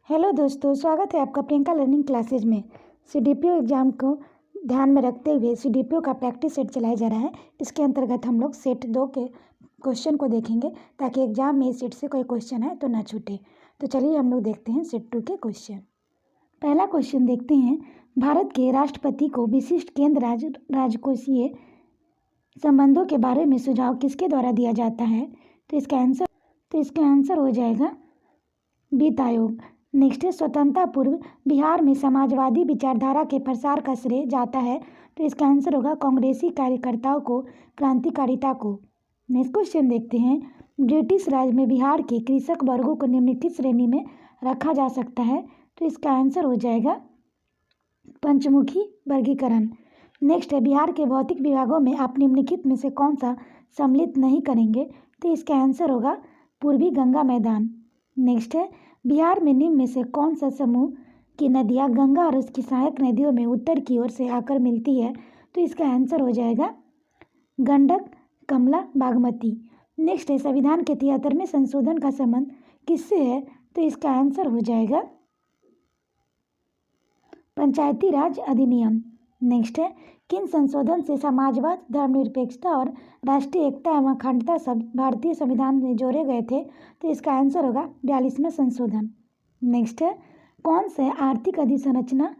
Hello दोस्तों, स्वागत है आपका प्रियंका लर्निंग क्लासेज में। सीडीपीओ एग्ज़ाम को ध्यान में रखते हुए सीडीपीओ का प्रैक्टिस सेट चलाया जा रहा है। इसके अंतर्गत हम लोग सेट 2 के क्वेश्चन को देखेंगे ताकि एग्जाम में इस सेट से कोई क्वेश्चन है तो ना छूटे। तो चलिए हम लोग देखते हैं सेट 2 के क्वेश्चन। पहला क्वेश्चन देखते हैं, भारत के राष्ट्रपति को विशिष्ट केंद्र राजकोषीय संबंधों के बारे में सुझाव किसके द्वारा दिया जाता है? तो इसका आंसर हो जाएगा वित्त आयोग। नेक्स्ट है, स्वतंत्रता पूर्व बिहार में समाजवादी विचारधारा के प्रसार का श्रेय जाता है। तो इसका आंसर होगा कांग्रेसी कार्यकर्ताओं को, क्रांतिकारिता को। नेक्स्ट क्वेश्चन देखते हैं, ब्रिटिश राज में बिहार के कृषक वर्गों को निम्नलिखित श्रेणी में रखा जा सकता है। तो इसका आंसर हो जाएगा पंचमुखी वर्गीकरण। नेक्स्ट है, बिहार के भौतिक विभागों में आप निम्नलिखित में से कौन सा सम्मिलित नहीं करेंगे? तो इसका आंसर होगा पूर्वी गंगा मैदान। नेक्स्ट है, बिहार में निम्न में से कौन सा समूह की नदियाँ गंगा और उसकी सहायक नदियों में उत्तर की ओर से आकर मिलती है? तो इसका आंसर हो जाएगा गंडक, कमला, बागमती। नेक्स्ट है, संविधान के 73वें संशोधन का संबंध किससे है? तो इसका आंसर हो जाएगा पंचायती राज अधिनियम। नेक्स्ट है, किन संशोधन से समाजवाद, धर्मनिरपेक्षता और राष्ट्रीय एकता एवं अखंडता शब्द भारतीय संविधान में जोड़े गए थे? तो इसका आंसर होगा 42वां संशोधन। नेक्स्ट है, कौन से आर्थिक अधिसंरचना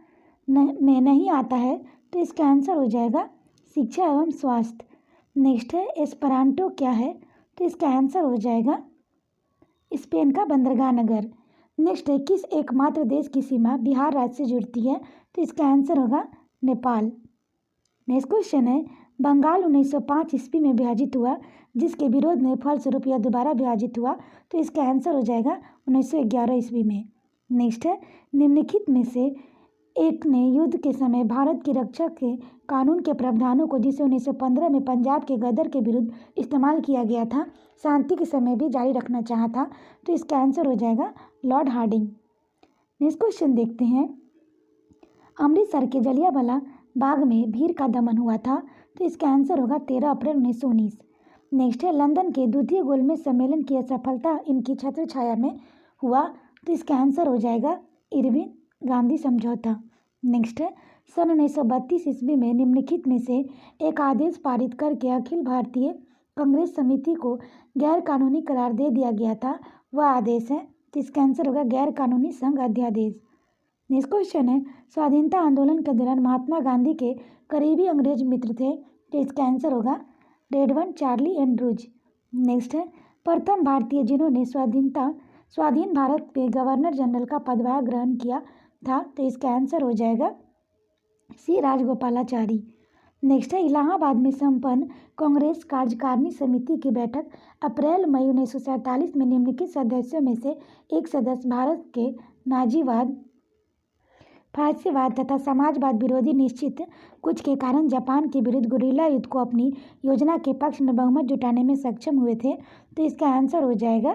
में नहीं आता है? तो इसका आंसर हो जाएगा शिक्षा एवं स्वास्थ्य। नेक्स्ट है, एस्परांटो क्या है? तो इसका आंसर हो जाएगा स्पेन का बंदरगाह नगर। नेक्स्ट है, किस एकमात्र देश की सीमा बिहार राज्य से जुड़ती है? तो इसका आंसर होगा नेपाल। नेक्स्ट क्वेश्चन है, बंगाल 1905 ईस्वी में विभाजित हुआ, जिसके विरोध में फलस्वरूप यह दोबारा विभाजित हुआ। तो इसका आंसर हो जाएगा 1911 ईस्वी में। नेक्स्ट है, निम्नलिखित में से एक ने युद्ध के समय भारत की रक्षा के कानून के प्रावधानों को, जिसे 1915 में पंजाब के गदर के विरुद्ध इस्तेमाल किया गया था, शांति के समय भी जारी रखना चाहा था? तो इसका आंसर हो जाएगा लॉर्ड हार्डिंग। नेक्स्ट क्वेश्चन देखते हैं, अमृतसर के जलियांवाला बाग में भीड़ का दमन हुआ था। तो इसका आंसर होगा 13 अप्रैल 1919। नेक्स्ट है, लंदन के द्वितीय गोलमेज सम्मेलन की असफलता इनकी छत्र छाया में हुआ। तो इसका आंसर हो जाएगा इरविन गांधी समझौता। नेक्स्ट है, सन 1932 ईस्वी में निम्नलिखित में से एक आदेश पारित करके अखिल भारतीय कांग्रेस समिति को गैर कानूनी करार दे दिया गया था। वह आदेश है, तो इसका आंसर होगा गैर कानूनी संघ अध्यादेश। नेक्स्ट क्वेश्चन है, स्वाधीनता आंदोलन के दौरान महात्मा गांधी के करीबी अंग्रेज मित्र थे? तो इसका आंसर होगा रेडवन चार्ली एंड्रूज। नेक्स्ट है, प्रथम भारतीय जिन्होंने स्वाधीन भारत में गवर्नर जनरल का पदभार ग्रहण किया था? तो इसका आंसर हो जाएगा सी राजगोपालाचारी। नेक्स्ट है, इलाहाबाद में संपन्न कांग्रेस कार्यकारिणी समिति की बैठक अप्रैल मई 1947 में निम्नलिखित सदस्यों में से एक सदस्य भारत के नाजीवाद, फारसीवाद तथा समाजवाद विरोधी निश्चित कुछ के कारण जापान के विरुद्ध गुरिल्ला युद्ध को अपनी योजना के पक्ष में बहुमत जुटाने में सक्षम हुए थे? तो इसका आंसर हो जाएगा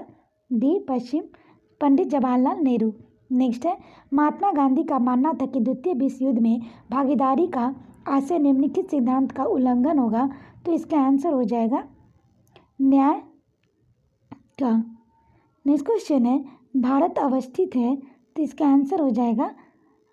डी पंडित जवाहरलाल नेहरू। नेक्स्ट है, महात्मा गांधी का मानना था कि द्वितीय विश्व युद्ध में भागीदारी का आशय निम्नलिखित सिद्धांत का उल्लंघन होगा। तो इसका आंसर हो जाएगा न्याय का। नेक्स्ट क्वेश्चन है, भारत अवस्थित है? तो इसका आंसर हो जाएगा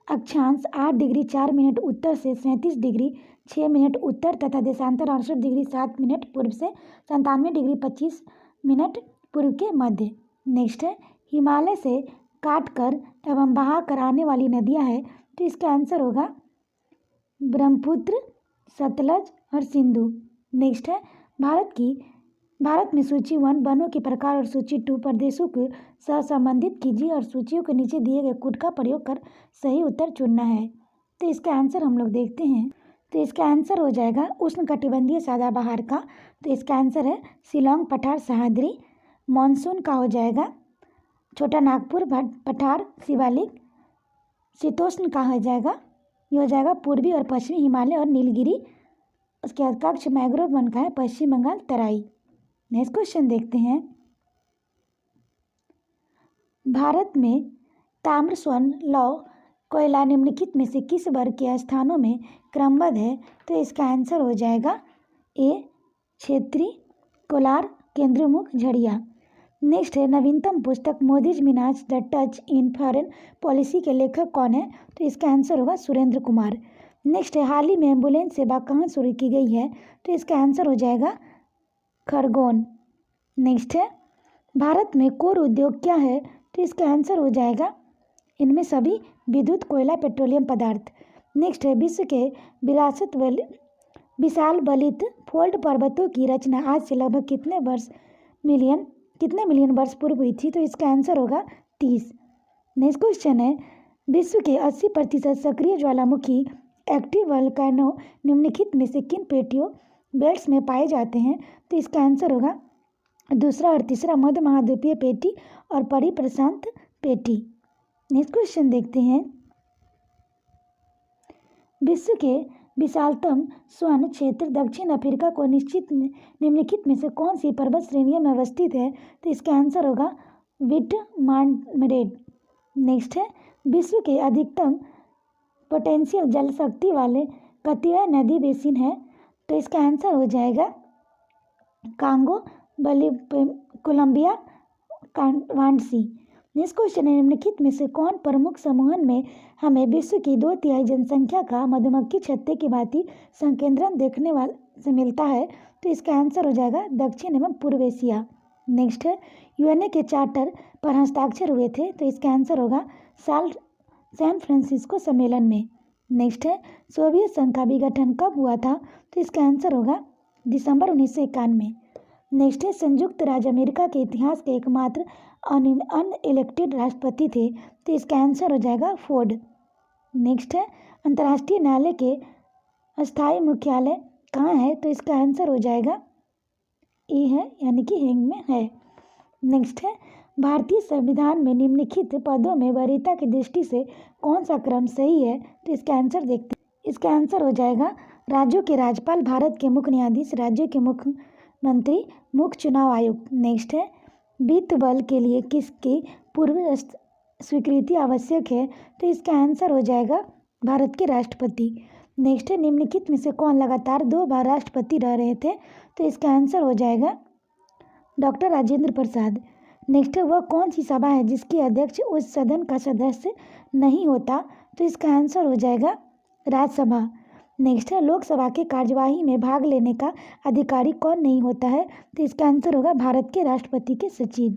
अक्षांश 8 डिग्री 4 मिनट उत्तर से 37 डिग्री 6 मिनट उत्तर तथा देशांतर 68 डिग्री 7 मिनट पूर्व से 97 डिग्री 25 मिनट पूर्व के मध्य। नेक्स्ट है, हिमालय से काटकर एवं बहा कर आने वाली नदियां हैं? तो इसका आंसर होगा ब्रह्मपुत्र, सतलज और सिंधु। नेक्स्ट है, भारत में सूची 1 वनों के प्रकार और सूची 2 प्रदेशों को सहसंबंधित कीजिए और सूचियों के नीचे दिए गए कोड का प्रयोग कर सही उत्तर चुनना है। तो इसका आंसर हम लोग देखते हैं। तो इसका आंसर हो जाएगा उष्णकटिबंधीय सदाबहार का। तो इसका आंसर है शिलोंग, पठार, सह्याद्री। मानसून का हो जाएगा छोटा नागपुर, पठार, शिवालिक। शीतोष्ण का हो जाएगा, ये हो जाएगा पूर्वी और पश्चिमी हिमालय और नीलगिरी। उसके अध्यक्ष मैंग्रोव वन का है पश्चिम बंगाल, तराई। नेक्स्ट क्वेश्चन देखते हैं, भारत में ताम्र, स्वर्ण, लौह, कोयला निम्नलिखित में से किस वर्ग के स्थानों में क्रमबद्ध है? तो इसका आंसर हो जाएगा ए क्षेत्रीय, कोलार, केंद्रमुख, झड़िया। नेक्स्ट है नवीनतम पुस्तक Modi's Midas the touch in foreign policy के लेखक कौन है? तो इसका आंसर होगा सुरेंद्र कुमार। नेक्स्ट है हाल ही में एम्बुलेंस सेवा कहाँ शुरू की गई है? तो इसका आंसर हो जाएगा खरगोन। नेक्स्ट है भारत में कोर उद्योग क्या है? तो इसका आंसर हो जाएगा इनमें सभी विद्युत, कोयला, पेट्रोलियम पदार्थ। नेक्स्ट है विश्व के विशाल बलित फोल्ड पर्वतों की रचना आज से लगभग कितने मिलियन वर्ष पूर्व हुई थी? तो इसका आंसर होगा 30। नेक्स्ट क्वेश्चन है विश्व के 80% सक्रिय ज्वालामुखी एक्टिव वोल्केनो निम्नलिखित में से किन प्लेटियों बेल्ट्स में पाए जाते हैं? तो इसका आंसर होगा दूसरा और तीसरा मध्य महाद्वीपीय पेटी और परिप्रशांत पेटी। नेक्स्ट क्वेश्चन देखते हैं विश्व के विशालतम स्वर्ण क्षेत्र दक्षिण अफ्रीका को निम्नलिखित में से कौन सी पर्वत श्रेणियों में अवस्थित है? तो इसका आंसर होगा विटमांड्रेट। नेक्स्ट है विश्व के अधिकतम पोटेंशियल जल शक्ति वाले कतिपय नदी बेसिन है? तो इसका आंसर हो जाएगा कांगो, कोलंबिया, वांडसी। नेक्स्ट क्वेश्चन है निम्नलिखित में से कौन प्रमुख समूहन में हमें विश्व की 2/3 जनसंख्या का मधुमक्खी छत्ते की भांति संकेंद्रण देखने वाले से मिलता है? तो इसका आंसर हो जाएगा दक्षिण एवं पूर्व एशिया। नेक्स्ट है यूएनए के चार्टर पर हस्ताक्षर हुए थे? तो इसका आंसर होगा सैन फ्रांसिस्को सम्मेलन में। नेक्स्ट है सोवियत संघ का विघटन कब हुआ था? तो इसका आंसर होगा दिसंबर 1991। नेक्स्ट है संयुक्त राज्य अमेरिका के इतिहास के एकमात्र अनइलेक्टेड राष्ट्रपति थे? तो इसका आंसर हो जाएगा फोर्ड। नेक्स्ट है अंतर्राष्ट्रीय न्यायालय के अस्थायी मुख्यालय कहाँ है? तो इसका आंसर हो जाएगा ए है यानी कि हेग में है। नेक्स्ट है भारतीय संविधान में निम्नलिखित पदों में वरीयता की दृष्टि से कौन सा क्रम सही है? तो इसका आंसर देखते हैं। इसका आंसर हो जाएगा राज्यों के राज्यपाल, भारत के मुख्य न्यायाधीश, राज्यों के मुख्यमंत्री, मुख्य चुनाव आयुक्त। नेक्स्ट है वित्त बल के लिए किसकी पूर्व स्वीकृति आवश्यक है? तो इसका आंसर हो जाएगा भारत के राष्ट्रपति। नेक्स्ट है निम्नलिखित में से कौन लगातार 2 बार राष्ट्रपति रह रहे थे? तो इसका आंसर हो जाएगा डॉक्टर राजेंद्र प्रसाद। नेक्स्ट है वह कौन सी सभा है जिसकी अध्यक्ष उस सदन का सदस्य नहीं होता? तो इसका आंसर हो जाएगा राज्यसभा। नेक्स्ट है लोकसभा के कार्यवाही में भाग लेने का अधिकारी कौन नहीं होता है? तो इसका आंसर होगा भारत के राष्ट्रपति के सचिव।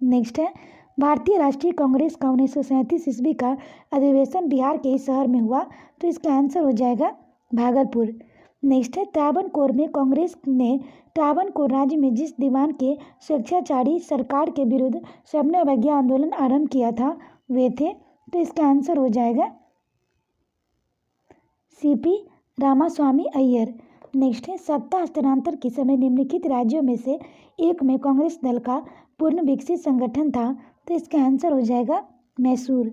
नेक्स्ट है भारतीय राष्ट्रीय कांग्रेस का 1937 ईस्वी का अधिवेशन बिहार के इस शहर में हुआ? तो इसका आंसर हो जाएगा भागलपुर। नेक्स्ट है त्रावणकोर में कांग्रेस ने त्रावणकोर राज्य में जिस दीवान के स्वेच्छाचारी सरकार के विरुद्ध सबने अवज्ञा आंदोलन आरंभ किया था वे थे? तो इसका आंसर हो जाएगा सीपी रामास्वामी अय्यर। नेक्स्ट है सत्ता हस्तांतरण के समय निम्नलिखित राज्यों में से एक में कांग्रेस दल का पूर्ण विकसित संगठन था? तो इसका आंसर हो जाएगा मैसूर।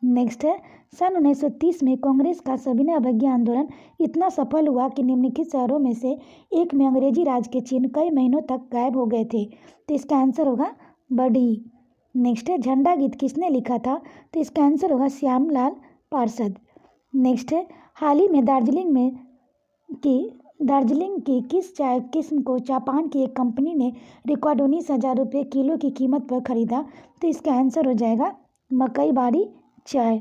नेक्स्ट है सन 1930 में कांग्रेस का सविनय अवज्ञा आंदोलन इतना सफल हुआ कि निम्नलिखित शहरों में से एक में अंग्रेजी राज के चिन्ह कई महीनों तक गायब हो गए थे? तो इसका आंसर होगा बरही। नेक्स्ट है झंडा गीत किसने लिखा था? तो इसका आंसर होगा श्यामलाल पार्षद। नेक्स्ट है हाल ही में दार्जिलिंग की किस चाय किस्म को जापान की एक कंपनी ने रिकॉर्ड 19,000 रुपये किलो की कीमत पर खरीदा? तो इसका आंसर हो जाएगा मकई बाड़ी चाय।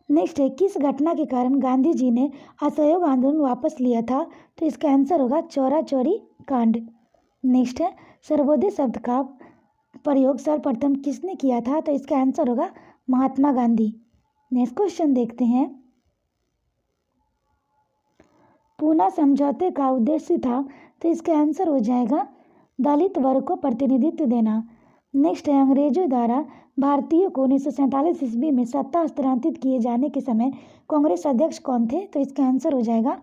नेक्स्ट है किस घटना के कारण गांधी जी ने असहयोग आंदोलन वापस लिया था? तो इसका आंसर होगा चौरा चौरी कांड। नेक्स्ट है सर्वोदय शब्द का प्रयोग सर्वप्रथम किसने किया था? तो इसका आंसर होगा महात्मा गांधी। नेक्स्ट क्वेश्चन देखते हैं पूना समझौते का उद्देश्य था? तो इसका आंसर हो जाएगा दलित वर्ग को प्रतिनिधित्व देना। नेक्स्ट है अंग्रेजों द्वारा भारतीयों को 1947 ईस्वी में सत्ता हस्तांतरित किए जाने के समय कांग्रेस अध्यक्ष कौन थे? तो इसका आंसर हो जाएगा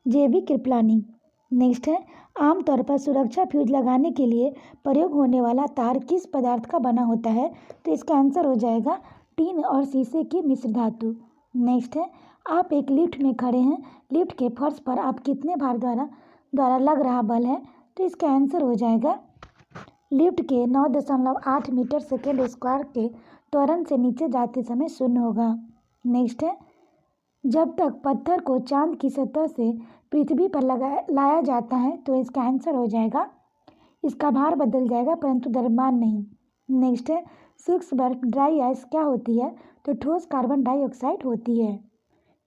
जेबी कृपलानी। नेक्स्ट है आमतौर पर सुरक्षा फ्यूज लगाने के लिए प्रयोग होने वाला तार किस पदार्थ का बना होता है? तो इसका आंसर हो जाएगा टीन और शीशे की मिश्र धातु। नेक्स्ट है आप एक लिफ्ट में खड़े हैं, लिफ्ट के फर्श पर आप कितने भार द्वारा लग रहा बल है? तो इसका आंसर हो जाएगा लिफ्ट के 9.8 मीटर सेकेंड स्क्वायर के त्वरण से नीचे जाते समय शून्य होगा। नेक्स्ट है जब तक पत्थर को चांद की सतह से पृथ्वी पर लाया जाता है? तो इसका आंसर हो जाएगा इसका भार बदल जाएगा परंतु द्रव्यमान नहीं। नेक्स्ट है शुष्क बर्फ ड्राई आइस क्या होती है? तो ठोस कार्बन डाइऑक्साइड होती है।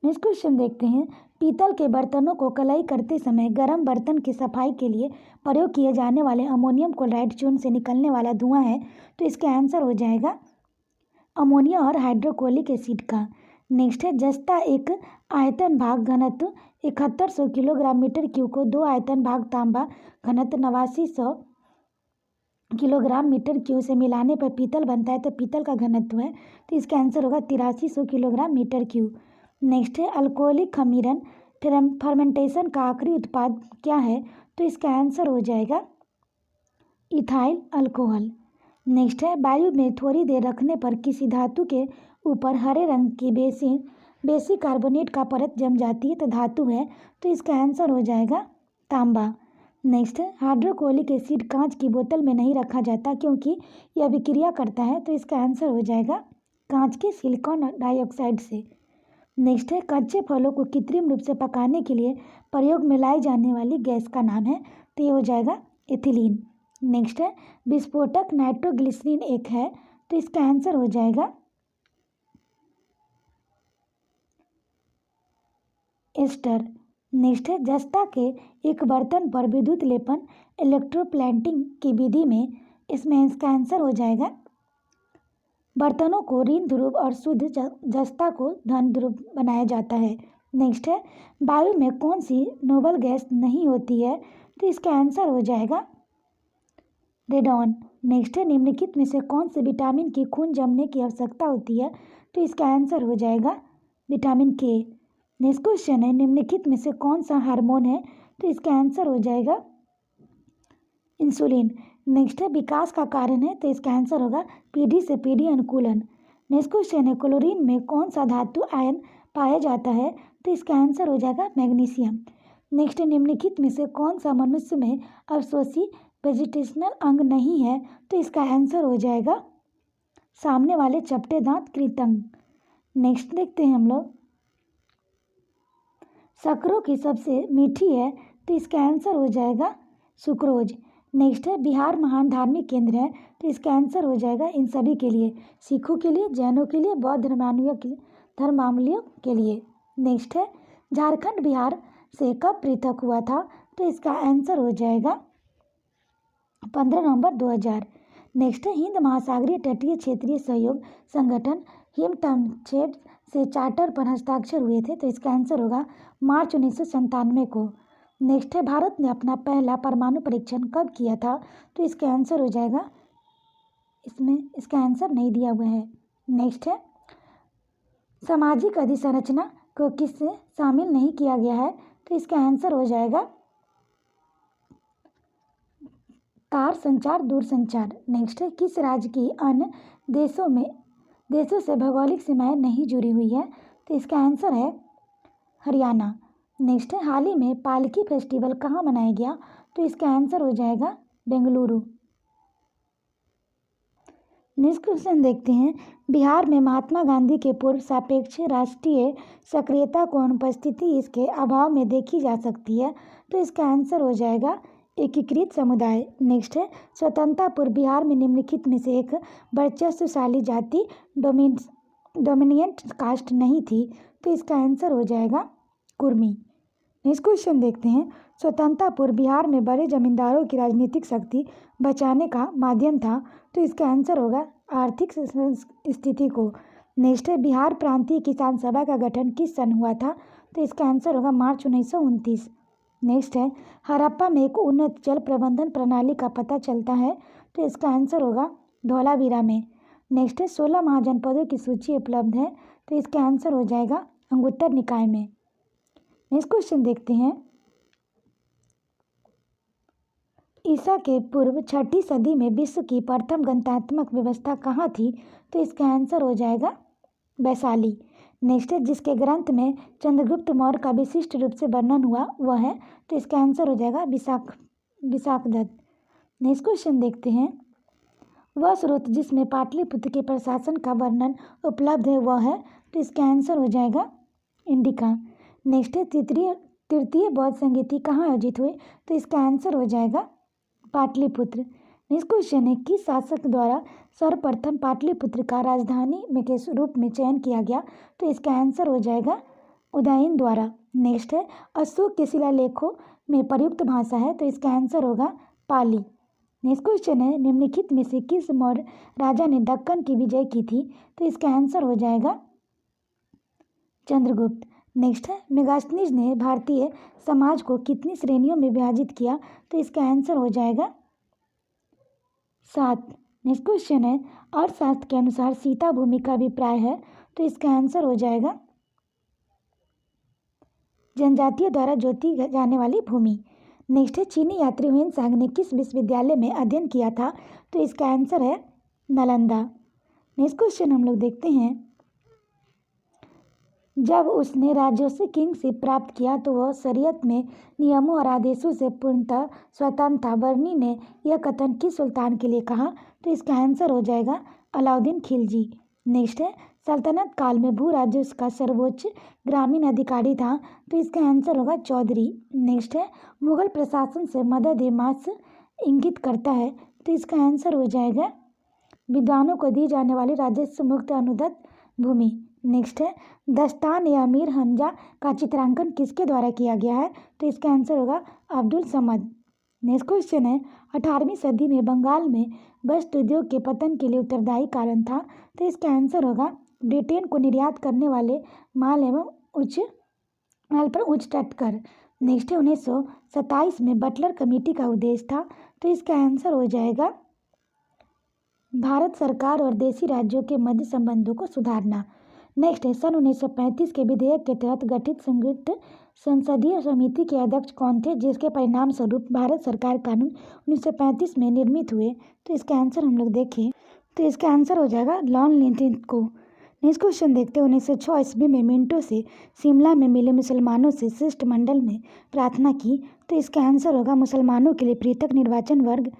नेक्स्ट क्वेश्चन देखते हैं, पीतल के बर्तनों को कलाई करते समय गर्म बर्तन की सफाई के लिए प्रयोग किए जाने वाले अमोनियम क्लोराइड चूर्ण से निकलने वाला धुआं है। तो इसका आंसर हो जाएगा अमोनिया और हाइड्रोक्लोरिक एसिड का। नेक्स्ट है जस्ता एक आयतन भाग घनत्व 7100 किलोग्राम मीटर क्यूब को 2 आयतन भाग तांबा घनत्व 8900 किलोग्राम मीटर क्यूब से मिलाने पर पीतल बनता है। तो पीतल का घनत्व है, तो इसका आंसर होगा 8300 किलोग्राम मीटर क्यूब। नेक्स्ट है अल्कोहलिक खमीरन फर्मेंटेशन का आखिरी उत्पाद क्या है? तो इसका आंसर हो जाएगा इथाइल अल्कोहल। नेक्स्ट है वायु में थोड़ी देर रखने पर किसी धातु के ऊपर हरे रंग की बेसी कार्बोनेट का परत जम जाती है, तो धातु है। तो इसका आंसर हो जाएगा तांबा। नेक्स्ट है हाइड्रोक्लोरिक एसिड कांच की बोतल में नहीं रखा जाता क्योंकि यह अभिक्रिया करता है। तो इसका आंसर हो जाएगा कांच के सिलिकॉन डाइऑक्साइड से। नेक्स्ट है कच्चे फलों को कृत्रिम रूप से पकाने के लिए प्रयोग में लाई जाने वाली गैस का नाम है। तो ये हो जाएगा एथिलीन। नेक्स्ट है विस्फोटक नाइट्रोग्लिसरीन एक है। तो इसका आंसर हो जाएगा एस्टर। नेक्स्ट है जस्ता के एक बर्तन पर विद्युत लेपन इलेक्ट्रोप्लेटिंग की विधि में इसमें इसका आंसर हो जाएगा बर्तनों को ऋण ध्रुव और शुद्ध जस्ता को धन ध्रुव बनाया जाता है। नेक्स्ट है वायु में कौन सी नोबल गैस नहीं होती है? तो इसका आंसर हो जाएगा रेडॉन। नेक्स्ट है निम्नलिखित में से कौन से विटामिन की खून जमने की आवश्यकता होती है? तो इसका आंसर हो जाएगा विटामिन के। नेक्स्ट क्वेश्चन है निम्नलिखित में से कौन सा हार्मोन है? तो इसका आंसर हो जाएगा इंसुलिन। नेक्स्ट है विकास का कारण है, तो इसका आंसर होगा पीढ़ी से पीढ़ी अनुकूलन। नेक्स्ट क्वेश्चन है क्लोरीन में कौन सा धातु आयन पाया जाता है? तो इसका आंसर हो जाएगा मैग्नीशियम। नेक्स्ट है निम्नलिखित में से कौन सा मनुष्य में अवशोषी वेजिटेशनल अंग नहीं है? तो इसका आंसर हो जाएगा सामने वाले चपटे दांत कृतंग। नेक्स्ट देखते हैं हम लोग शक्करों की सबसे मीठी है, तो इसका आंसर हो जाएगा सुक्रोज। नेक्स्ट है बिहार महान धार्मिक केंद्र है, तो इसका आंसर हो जाएगा इन सभी के लिए, सिखों के लिए, जैनों के लिए, बौद्ध धर्मावलंबियों के लिए। नेक्स्ट है झारखंड बिहार से कब पृथक हुआ था? तो इसका आंसर हो जाएगा 15 नवंबर 2000। नेक्स्ट है हिंद महासागरीय तटीय क्षेत्रीय सहयोग संगठन हिमतमछेद से चार्टर पर हस्ताक्षर हुए थे, तो इसका आंसर होगा मार्च 1997 को। नेक्स्ट है भारत ने अपना पहला परमाणु परीक्षण कब किया था? तो इसका आंसर हो जाएगा, इसमें इसका आंसर नहीं दिया हुआ है। नेक्स्ट है सामाजिक अधिसंरचना को किससे शामिल नहीं किया गया है? तो इसका आंसर हो जाएगा तार संचार दूरसंचार। नेक्स्ट है किस राज्य की अन्य देशों से भौगोलिक सीमाएं नहीं जुड़ी हुई है? तो इसका आंसर है हरियाणा। नेक्स्ट है हाल ही में पालकी फेस्टिवल कहाँ मनाया गया? तो इसका आंसर हो जाएगा बेंगलुरु। नेक्स्ट क्वेश्चन देखते हैं बिहार में महात्मा गांधी के पूर्व सापेक्ष राष्ट्रीय सक्रियता को अनुपस्थिति इसके अभाव में देखी जा सकती है, तो इसका आंसर हो जाएगा एकीकृत समुदाय। नेक्स्ट है स्वतंत्रता पूर्व बिहार में निम्नलिखित में से एक वर्चस्वशाली जाति डोमिनिएंट कास्ट नहीं थी, तो इसका आंसर हो जाएगा कुर्मी। नेक्स्ट क्वेश्चन देखते हैं स्वतंत्रता पूर्व बिहार में बड़े जमींदारों की राजनीतिक शक्ति बचाने का माध्यम था, तो इसका आंसर होगा आर्थिक स्थिति को। नेक्स्ट है बिहार प्रांतीय किसान सभा का गठन किस सन हुआ था? तो इसका आंसर होगा मार्च 1929। नेक्स्ट है हड़प्पा में एक उन्नत जल प्रबंधन प्रणाली का पता चलता है, तो इसका आंसर होगा धौलावीरा में। नेक्स्ट है 16 महाजनपदों की सूची उपलब्ध है, तो इसका आंसर हो जाएगा अंगुत्तर निकाय में। नेक्स्ट क्वेश्चन देखते हैं ईसा के पूर्व 6ठी सदी में विश्व की प्रथम गणनात्मक व्यवस्था कहाँ थी? तो इसका आंसर हो जाएगा वैशाली। नेक्स्ट है जिसके ग्रंथ में चंद्रगुप्त मौर्य का विशिष्ट रूप से वर्णन हुआ वह है, तो इसका आंसर हो जाएगा विशाखदत्त। नेक्स्ट क्वेश्चन देखते हैं वह स्रोत जिसमें पाटलिपुत्र के प्रशासन का वर्णन उपलब्ध है वह है, तो इसका आंसर हो जाएगा इंडिका। नेक्स्ट है तृतीय बौद्ध संगीति कहाँ आयोजित हुए? तो इसका आंसर हो जाएगा पाटलिपुत्र। नेक्स्ट क्वेश्चन है, किस शासक द्वारा सर्वप्रथम पाटलिपुत्र का राजधानी में के रूप में चयन किया गया? तो इसका आंसर हो जाएगा उदयन द्वारा। नेक्स्ट है, अशोक के शिलालेखों में प्रयुक्त भाषा है? तो इसका आंसर होगा पाली। नेक्स्ट क्वेश्चन है, निम्नलिखित में से किस मौर्य राजा ने दक्कन की विजय की थी? तो इसका आंसर हो जाएगा चंद्रगुप्त। नेक्स्ट है, मेगास्थनीज ने भारतीय समाज को कितनी श्रेणियों में विभाजित किया? तो इसका आंसर हो जाएगा 7। नेक्स्ट क्वेश्चन है, अर्थशास्त्र के अनुसार सीता भूमि का अभिप्राय है? तो इसका आंसर हो जाएगा जनजातियों द्वारा जोती जाने वाली भूमि। नेक्स्ट है, चीनी यात्री हुएनसांग ने किस विश्वविद्यालय में अध्ययन किया था? तो इसका आंसर है नालंदा। नेक्स्ट क्वेश्चन हम लोग देखते हैं, जब उसने राजस्व किंगशिप प्राप्त किया तो वह शरीयत में नियमों और आदेशों से पूर्णतः स्वतंत्र था। बर्नी ने यह कथन किस सुल्तान के लिए कहा? तो इसका आंसर हो जाएगा अलाउद्दीन खिलजी। नेक्स्ट है, सल्तनत काल में भू राजस्व का सर्वोच्च ग्रामीण अधिकारी था? तो इसका आंसर होगा चौधरी। नेक्स्ट है, मुगल प्रशासन से मदद ए मास इंगित करता है? तो इसका आंसर हो जाएगा विद्वानों को दी जाने वाली राजस्व मुक्त अनुदत्त भूमि। नेक्स्ट है, दस्तान या अमीर हमजा का चित्रांकन किसके द्वारा किया गया है? तो इसका आंसर होगा अब्दुल समद। नेक्स्ट क्वेश्चन है, 18वीं सदी में बंगाल में वस्त्र उद्योग के पतन के लिए उत्तरदायी कारण था? तो इसका आंसर होगा ब्रिटेन को निर्यात करने वाले माल एवं माल पर उच्च तट कर। नेक्स्ट है, 1927 में बटलर कमेटी का उद्देश्य था? तो इसका आंसर हो जाएगा भारत सरकार और देशी राज्यों के मध्य संबंधों को सुधारना। नेक्स्ट है, सन 1935 के विधेयक के तहत गठित संयुक्त संसदीय समिति के अध्यक्ष कौन थे, जिसके परिणाम स्वरूप भारत सरकार कानून 1935 में निर्मित हुए? तो इसका आंसर हम लोग देखें तो इसका आंसर हो जाएगा लॉर्ड लिंटनको। नेक्स्ट क्वेश्चन देखते हैं, 1906 ईस्वी में मिंटो से शिमला में मिले मुसलमानों से शिष्टमंडल में प्रार्थना की? तो इसका आंसर होगा मुसलमानों के लिए पृथक निर्वाचन वर्ग।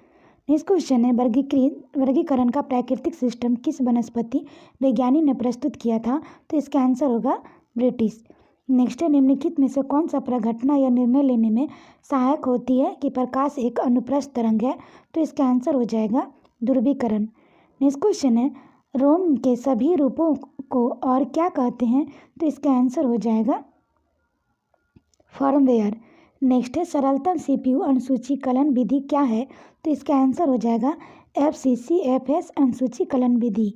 नेक्स्ट क्वेश्चन है, वर्गीकरण का प्राकृतिक सिस्टम किस वनस्पति वैज्ञानिक ने प्रस्तुत किया था? तो इसका आंसर होगा ब्रिटिश। नेक्स्ट है, निम्नलिखित में से कौन सा प्रघटना या निर्णय लेने में सहायक होती है कि प्रकाश एक अनुप्रस्थ तरंग है? तो इसका आंसर हो जाएगा ध्रुवीकरण। नेक्स्ट क्वेश्चन है, रोम के सभी रूपों को और क्या कहते हैं? तो इसका आंसर हो जाएगा फर्मवेयर। नेक्स्ट है, सरलतम CPU अनुसूचीकरण विधि क्या है? तो इसका आंसर हो जाएगा FCCFS अनुसूचीकरण विधि।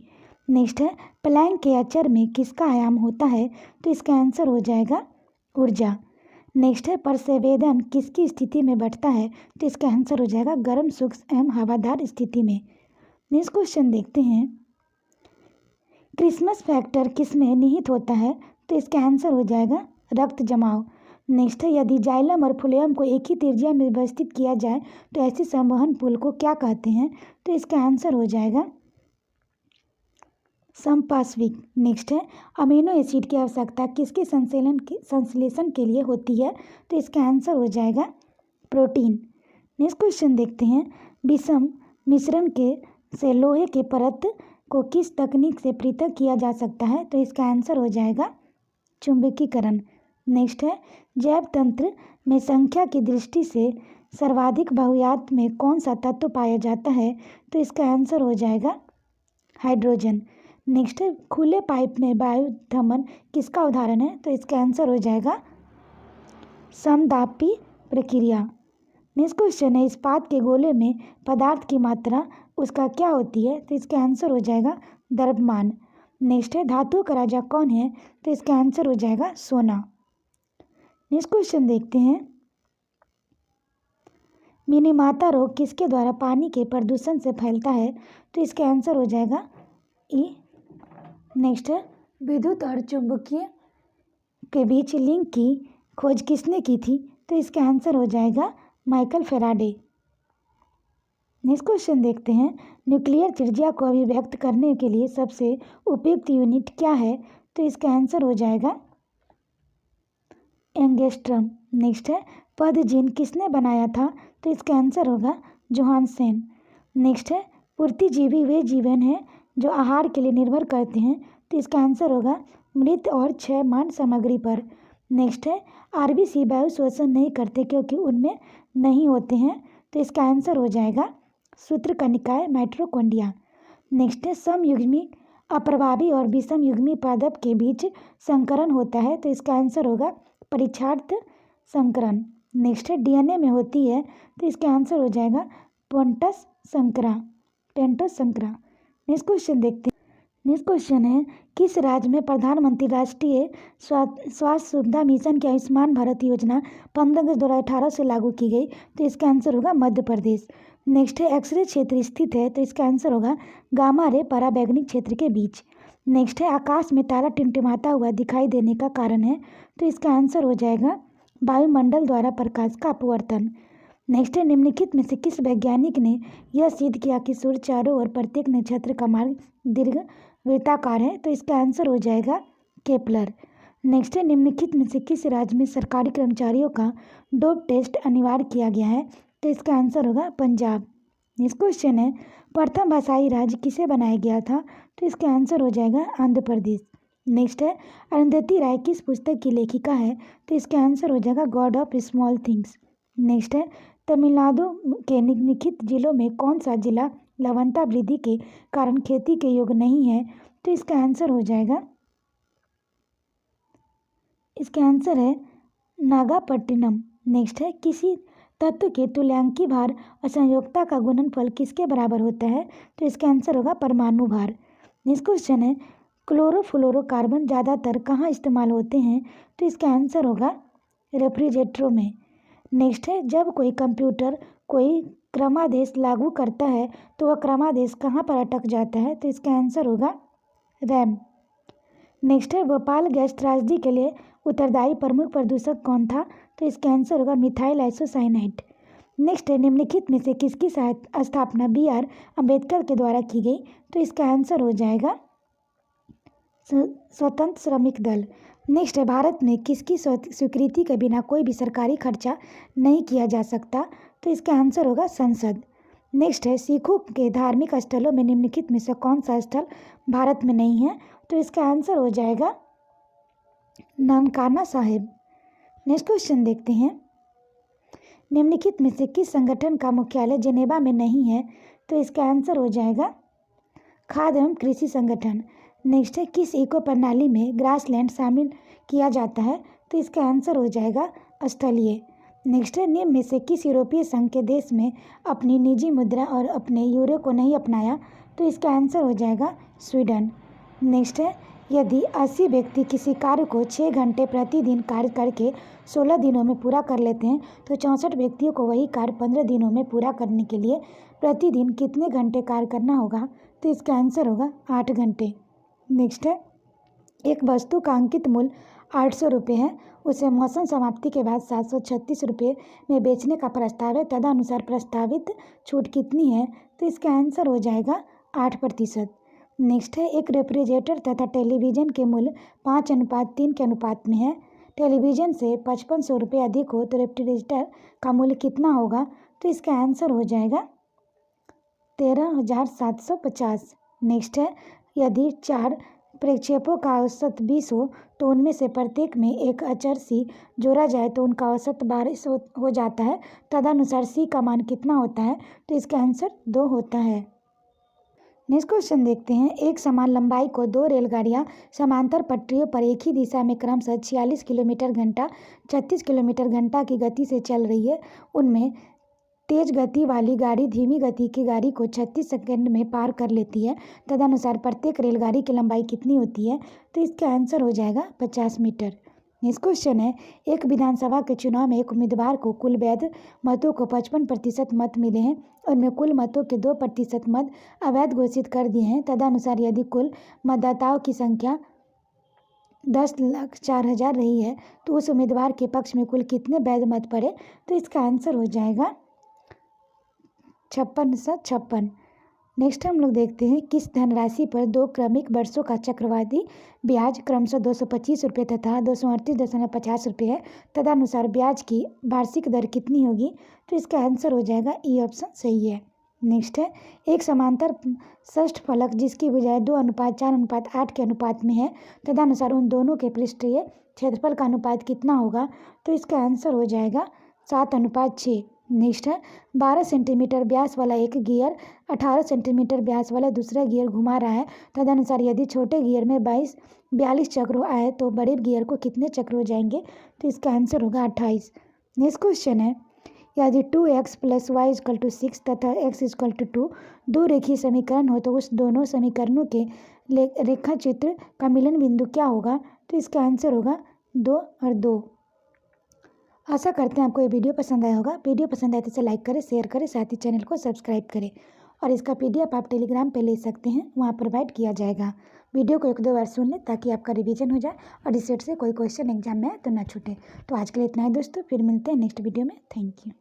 नेक्स्ट है, प्लैंक के अचर में किसका आयाम होता है? तो इसका आंसर हो जाएगा ऊर्जा। नेक्स्ट है, प्रस्वेदन किसकी स्थिति में बढ़ता है? तो इसका आंसर हो जाएगा गर्म, शुष्क एवं हवादार स्थिति में। नेक्स्ट क्वेश्चन देखते हैं, क्रिसमस फैक्टर किसमें निहित होता है? तो इसका आंसर हो जाएगा रक्त जमाव। नेक्स्ट है, यदि जाइलम और फ्लोएम को एक ही त्रिज्या में व्यवस्थित किया जाए तो ऐसे संवहन पुल को क्या कहते हैं? तो इसका आंसर हो जाएगा समपार्श्विक। नेक्स्ट है, अमीनो एसिड की आवश्यकता किसके संश्लेषण के लिए होती है? तो इसका आंसर हो जाएगा प्रोटीन। नेक्स्ट क्वेश्चन देखते हैं, विषम मिश्रण के से लोहे के परत को किस तकनीक से पृथक किया जा सकता है? तो इसका आंसर हो जाएगा चुंबकीकरण। नेक्स्ट है, जैव तंत्र में संख्या की दृष्टि से सर्वाधिक बहुयात में कौन सा तत्व पाया जाता है? तो इसका आंसर हो जाएगा हाइड्रोजन। नेक्स्ट है, खुले पाइप में वायु धमन किसका उदाहरण है? तो इसका आंसर हो जाएगा समदापी प्रक्रिया। नेक्स्ट क्वेश्चन है, इस्पात के गोले में पदार्थ की मात्रा उसका क्या होती है? तो इसका आंसर हो जाएगा द्रव्यमान। नेक्स्ट है, धातुओं का राजा कौन है? तो इसका आंसर हो जाएगा सोना। नेक्स्ट क्वेश्चन देखते हैं, मिनीमाता रोग किसके द्वारा पानी के प्रदूषण से फैलता है? तो इसका आंसर हो जाएगा ई। नेक्स्ट है, विद्युत और चुंबकीय के बीच लिंक की खोज किसने की थी? तो इसका आंसर हो जाएगा माइकल फेराडे। नेक्स्ट क्वेश्चन देखते हैं, न्यूक्लियर त्रिज्या को अभिव्यक्त करने के लिए सबसे उपयुक्त यूनिट क्या है? तो इसका आंसर हो जाएगा एंगस्ट्रम। नेक्स्ट है, पदजीन किसने बनाया था? तो इसका आंसर होगा जोहानसेन। नेक्स्ट है, पूर्तिजीवी वे जीवन हैं जो आहार के लिए निर्भर करते हैं। तो इसका आंसर होगा मृत और क्षयमान सामग्री पर। नेक्स्ट है, RBC वायु शोषण नहीं करते क्योंकि उनमें नहीं होते हैं तो इसका आंसर हो जाएगा सूत्रकनिकाय माइटोकॉन्ड्रिया। नेक्स्ट है समयुग्मी अप्रभावी और विषमयुग्मी पादप के बीच संकरण होता है, तो इसका आंसर होगा परीक्षार्थ संकरण। नेक्स्ट है डीएनए में होती है, तो इसका आंसर हो जाएगा पेंटोस संकरा। नेक्स्ट क्वेश्चन देखते हैं। नेक्स्ट क्वेश्चन है किस राज्य में प्रधानमंत्री राष्ट्रीय स्वास्थ्य सुविधा मिशन की आयुष्मान भारत योजना 15 अगस्त 2018 से लागू की गई, तो इसका आंसर होगा मध्य प्रदेश। नेक्स्ट है एक्सरे क्षेत्र स्थित है, तो इसका आंसर होगा गामा रे पराबैंगनी क्षेत्र के बीच। नेक्स्ट है आकाश में तारा टिमटिमाता हुआ दिखाई देने का कारण है, तो इसका आंसर हो जाएगा वायुमंडल द्वारा प्रकाश का अपवर्तन। नेक्स्ट है निम्नलिखित में से किस वैज्ञानिक ने यह सिद्ध किया कि सूर्य चारों ओर प्रत्येक नक्षत्र का मार्ग दीर्घ वृत्ताकार है, तो इसका आंसर हो जाएगा केपलर। नेक्स्ट है निम्नलिखित में से किस राज्य में सरकारी कर्मचारियों का डोप टेस्ट अनिवार्य किया गया है, तो इसका आंसर होगा पंजाब। नेक्स्ट क्वेश्चन है प्रथम भाषाई राज्य किसे बनाया गया था, तो इसका आंसर हो जाएगा आंध्र प्रदेश। नेक्स्ट है अरुंधति राय किस पुस्तक की लेखिका है, तो इसका आंसर हो जाएगा God of small things. Next है तमिलनाडु के निम्नलिखित जिलों में कौन सा जिला लवणता वृद्धि के कारण खेती के योग्य नहीं है, तो इसका आंसर हो जाएगा, इसका आंसर है नागापट्टिनम। नेक्स्ट है किसी तत्व के तुल्यांकी भार और संयोजकता का गुणनफल किसके बराबर होता है, तो इसका आंसर होगा परमाणु भार। नेक्स्ट क्वेश्चन है क्लोरोफ्लोरोकार्बन ज़्यादातर कहाँ इस्तेमाल होते हैं, तो इसका आंसर होगा रेफ्रिजरेटरों में। नेक्स्ट है जब कोई कंप्यूटर कोई क्रमादेश लागू करता है तो वह क्रमादेश कहाँ पर अटक जाता है, तो इसका आंसर होगा रैम। नेक्स्ट है भोपाल गैस त्रासदी के लिए उत्तरदायी प्रमुख प्रदूषक कौन था, तो इसका आंसर होगा मिथाइल आइसोसाइनाइड। नेक्स्ट है निम्नलिखित में से किसकी स्थापना BR अम्बेडकर के द्वारा की गई, तो इसका आंसर हो जाएगा स्वतंत्र श्रमिक दल। नेक्स्ट है भारत में किसकी स्वीकृति के बिना कोई भी सरकारी खर्चा नहीं किया जा सकता, तो इसका आंसर होगा संसद। नेक्स्ट है सिखों के धार्मिक स्थलों में निम्नलिखित में से कौन सा स्थल भारत में नहीं है, तो इसका आंसर हो जाएगा ननकाना साहिब। नेक्स्ट क्वेश्चन देखते हैं निम्नलिखित में से किस संगठन का मुख्यालय जेनेवा में नहीं है, तो इसका आंसर हो जाएगा खाद्य एवं कृषि संगठन। नेक्स्ट है किस इको प्रणाली में ग्रासलैंड शामिल किया जाता है, तो इसका आंसर हो जाएगा स्थलीय। नेक्स्ट है निम्न में से किस यूरोपीय संघ के देश में अपनी निजी मुद्रा और अपने यूरो को नहीं अपनाया, तो इसका आंसर हो जाएगा स्वीडन। नेक्स्ट है यदि 80 व्यक्ति किसी कार्य को 6 घंटे प्रतिदिन कार्य करके 16 दिनों में पूरा कर लेते हैं, तो 64 व्यक्तियों को वही कार्य 15 दिनों में पूरा करने के लिए प्रतिदिन कितने घंटे कार्य करना होगा, तो इसका आंसर होगा 8 घंटे। नेक्स्ट है एक वस्तु का अंकित मूल्य 800 रुपये है, उसे मौसम समाप्ति के बाद 736 रुपये में बेचने का प्रस्ताव है, तदनुसार प्रस्तावित छूट कितनी है, तो इसका आंसर हो जाएगा 8%। नेक्स्ट है एक रेफ्रिजरेटर तथा टेलीविज़न के मूल्य 5:3 के अनुपात में है, टेलीविज़न से 5500 रुपये अधिक हो तो रेफ्रिजरेटर का मूल्य कितना होगा, तो इसका आंसर हो जाएगा 13,750। नेक्स्ट है यदि 4 प्रक्षेपों का औसत 20 हो तो उनमें से प्रत्येक में एक अचर C जोड़ा जाए तो उनका औसत 12 हो जाता है, तदनुसार C का मान कितना होता है, तो इसका आंसर 2 होता है। नेक्स्ट क्वेश्चन देखते हैं एक समान लंबाई को 2 रेलगाड़ियां समांतर पटरियों पर एक ही दिशा में क्रमशः 46 किलोमीटर घंटा 36 किलोमीटर घंटा की गति से चल रही है, उनमें तेज गति वाली गाड़ी धीमी गति की गाड़ी को 36 सेकंड में पार कर लेती है, तदनुसार प्रत्येक रेलगाड़ी की लंबाई कितनी होती है, तो इसका आंसर हो जाएगा 50 मीटर। नेक्स्ट क्वेश्चन है एक विधानसभा के चुनाव में एक उम्मीदवार को कुल वैध मतों को 55% मत मिले हैं और उनमें कुल मतों के 2% मत अवैध घोषित कर दिए हैं, तदनुसार यदि कुल मतदाताओं की संख्या 10,04,000 रही है तो उस उम्मीदवार के पक्ष में कुल कितने वैध मत पड़े, तो इसका आंसर हो जाएगा 5656। नेक्स्ट हम लोग देखते हैं किस धनराशि पर 2 क्रमिक वर्षों का चक्रवाधी ब्याज क्रमशः 225 रुपये तथा 238.50 रुपये है, तदनुसार ब्याज की वार्षिक दर कितनी होगी, तो इसका आंसर हो जाएगा ई ऑप्शन सही है। नेक्स्ट है एक समांतर षष्ठ फलक जिसकी भुजाएं 2:4:8 के अनुपात में है, तदनुसार उन दोनों के पृष्ठीय क्षेत्रफल का अनुपात कितना होगा, तो इसका आंसर हो जाएगा 7:6। नेक्स्ट है 12 सेंटीमीटर व्यास वाला एक गियर 18 सेंटीमीटर व्यास वाला दूसरा गियर घुमा रहा है। तदनुसार यदि छोटे गियर में 42 चक्र आए तो बड़े गियर को कितने चक्र हो जाएंगे? तो इसका आंसर होगा 28। नेक्स्ट क्वेश्चन है यदि 2x + y = 6 तथा x = 2 दो रेखीय समीकरण हो तो उस दोनों समीकरणों के रेखा चित्र का मिलन बिंदु क्या होगा? तो इसका आंसर होगा 2 और 2। आशा करते हैं आपको ये वीडियो पसंद आया होगा। वीडियो पसंद आए तो इसे लाइक करें, शेयर करें, साथ ही चैनल को सब्सक्राइब करें। और इसका PDF आप टेलीग्राम पे ले सकते हैं, वहाँ प्रोवाइड किया जाएगा। वीडियो को 1-2 बार सुन लें ताकि आपका रिवीजन हो जाए और इस सेट से कोई क्वेश्चन एग्जाम में आए तो ना छूटे। तो आज के लिए इतना ही दोस्तों, फिर मिलते हैं नेक्स्ट वीडियो में। Thank you.